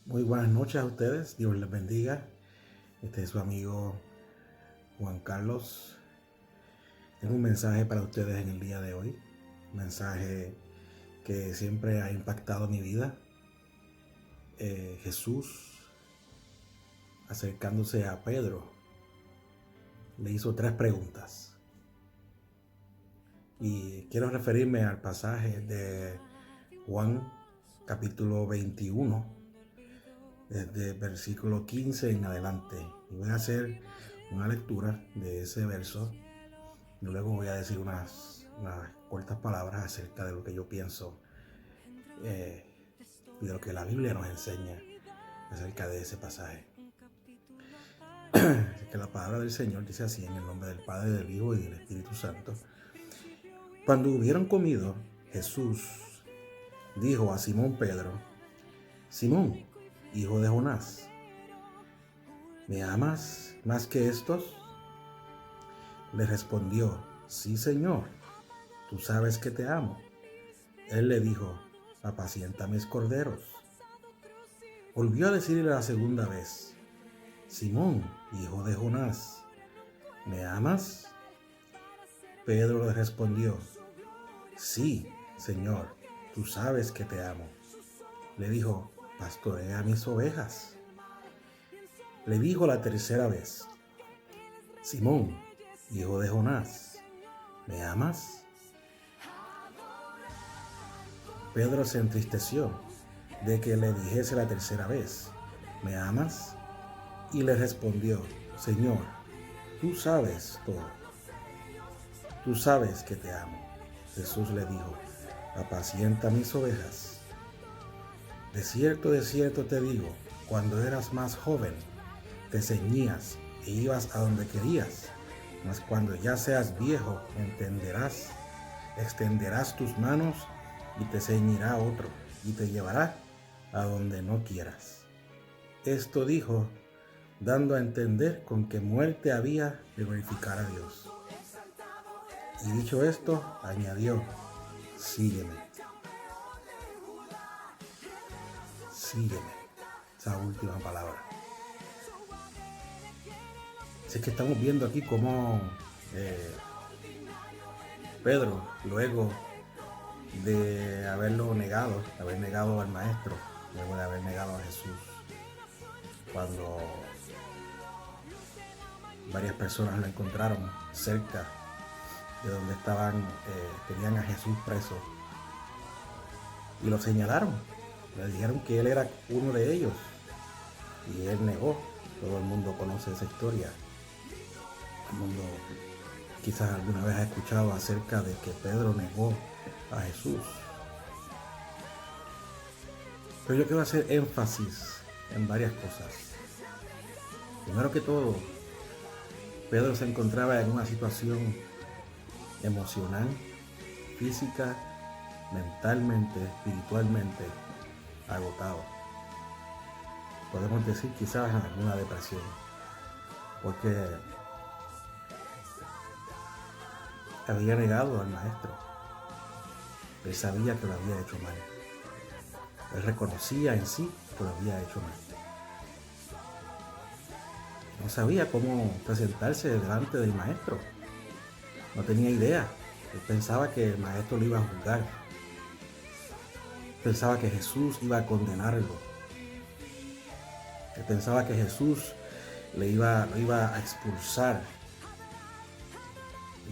Muy buenas noches a ustedes, Dios les bendiga. Este es su amigo Juan Carlos. Tengo un mensaje para ustedes en el día de hoy. Un mensaje que siempre ha impactado mi vida. Jesús, acercándose a Pedro, le hizo 3 preguntas. Y quiero referirme al pasaje de Juan capítulo 21, desde el versículo 15 en adelante. Y voy a hacer una lectura de ese verso. Y luego voy a decir unas cortas palabras acerca de lo que yo pienso y de lo que la Biblia nos enseña acerca de ese pasaje. Que la palabra del Señor dice así, en el nombre del Padre, del Hijo y del Espíritu Santo. Cuando hubieron comido, Jesús dijo a Simón Pedro: Simón, hijo de Jonás, ¿me amas más que estos? Le respondió: Sí, Señor, tú sabes que te amo. Él le dijo: apacienta mis corderos. Volvió a decirle la segunda vez: Simón, hijo de Jonás, ¿me amas? Pedro le respondió: Sí, Señor, tú sabes que te amo. Le dijo: pastorea mis ovejas. Le dijo la tercera vez: Simón, hijo de Jonás, ¿me amas? Pedro se entristeció de que le dijese la tercera vez: ¿me amas? Y le respondió: Señor, tú sabes todo. Tú sabes que te amo. Jesús le dijo: apacienta mis ovejas. De cierto te digo, cuando eras más joven, te ceñías e ibas a donde querías, mas cuando ya seas viejo, extenderás tus manos y te ceñirá otro, y te llevará a donde no quieras. Esto dijo, dando a entender con qué muerte había de glorificar a Dios. Y dicho esto, añadió: sígueme, sígueme. Esa última palabra. Así que estamos viendo aquí cómo Pedro, luego de haber negado al maestro, luego de haber negado a Jesús, cuando varias personas lo encontraron cerca de donde tenían a Jesús preso, y lo señalaron, le dijeron que él era uno de ellos, y él negó. Todo el mundo conoce esa historia. Todo el mundo quizás alguna vez ha escuchado acerca de que Pedro negó a Jesús. Pero yo quiero hacer énfasis en varias cosas. Primero que todo, Pedro se encontraba en una situación emocional, física, mentalmente, espiritualmente agotado. Podemos decir quizás en alguna depresión, porque había negado al maestro. Él sabía que lo había hecho mal. Él reconocía en sí que lo había hecho mal. No sabía cómo presentarse delante del maestro. No tenía idea. Él pensaba que el maestro lo iba a juzgar. Pensaba que Jesús iba a condenarlo. Él pensaba que Jesús lo iba a expulsar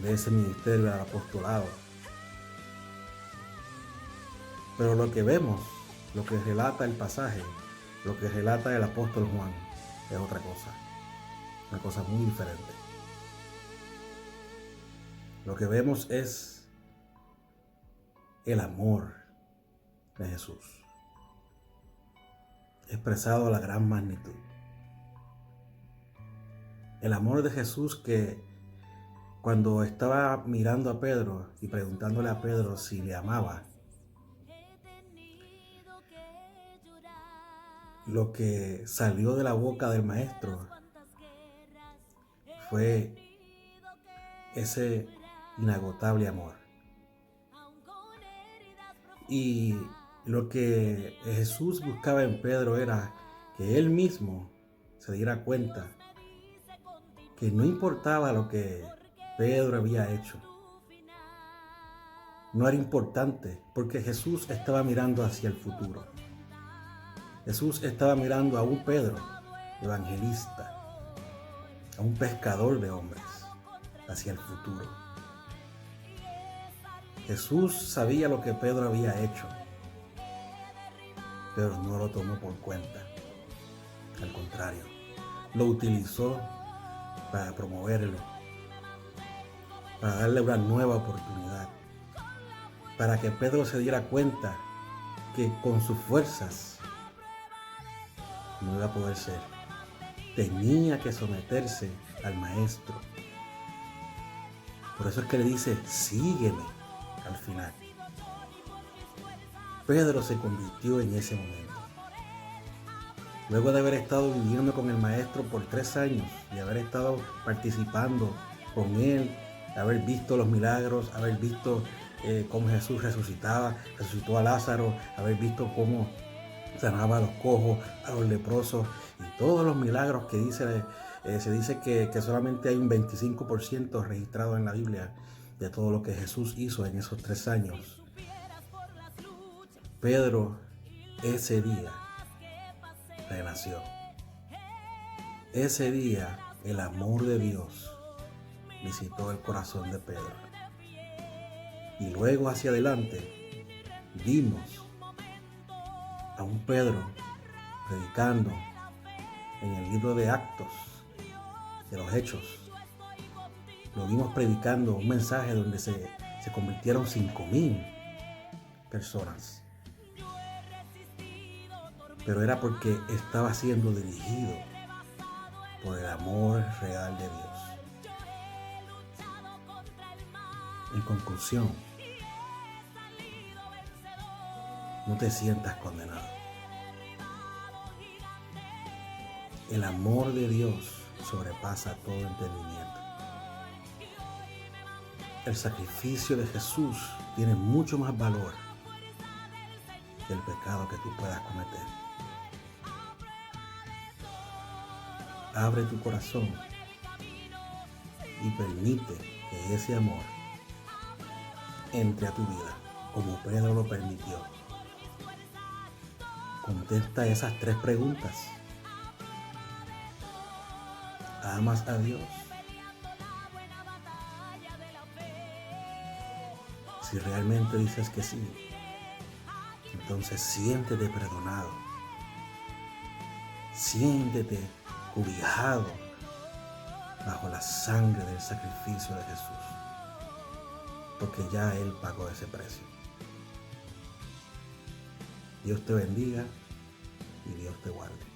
de ese ministerio del apostolado. Pero lo que vemos, lo que relata el pasaje, lo que relata el apóstol Juan, es otra cosa. Una cosa muy diferente. Lo que vemos es el amor de Jesús, expresado a la gran magnitud. El amor de Jesús que cuando estaba mirando a Pedro y preguntándole a Pedro si le amaba, lo que salió de la boca del maestro fue ese inagotable amor. Y Lo que Jesús buscaba en Pedro era que él mismo se diera cuenta que no importaba lo que Pedro había hecho. No era importante porque Jesús estaba mirando hacia el futuro. Jesús estaba mirando a un Pedro evangelista, a un pescador de hombres, hacia el futuro. Jesús sabía lo que Pedro había hecho, pero no lo tomó por cuenta. Al contrario, lo utilizó para promoverlo, para darle una nueva oportunidad, para que Pedro se diera cuenta que con sus fuerzas no iba a poder ser. Tenía que someterse al maestro. Por eso es que le dice, sígueme al final. Pedro se convirtió en ese momento. Luego de haber estado viviendo con el maestro por 3 años y haber estado participando con él, haber visto los milagros, haber visto cómo Jesús resucitó a Lázaro, haber visto cómo sanaba a los cojos, a los leprosos y todos los milagros que se dice que solamente hay un 25% registrado en la Biblia de todo lo que Jesús hizo en esos 3 años. Pedro ese día renació. Ese día el amor de Dios visitó el corazón de Pedro. Y luego hacia adelante vimos a un Pedro predicando en el libro de Actos, de los Hechos. Lo vimos predicando un mensaje donde se convirtieron 5,000 personas. Pero era porque estaba siendo dirigido por el amor real de Dios. En conclusión, no te sientas condenado. El amor de Dios sobrepasa todo entendimiento. El sacrificio de Jesús tiene mucho más valor que el pecado que tú puedas cometer. Abre tu corazón y permite que ese amor entre a tu vida, como Pedro lo permitió. Contesta esas 3 preguntas. ¿Amas a Dios? Si realmente dices que sí, entonces siéntete perdonado. Siéntete cobijado bajo la sangre del sacrificio de Jesús, porque ya Él pagó ese precio. Dios te bendiga y Dios te guarde.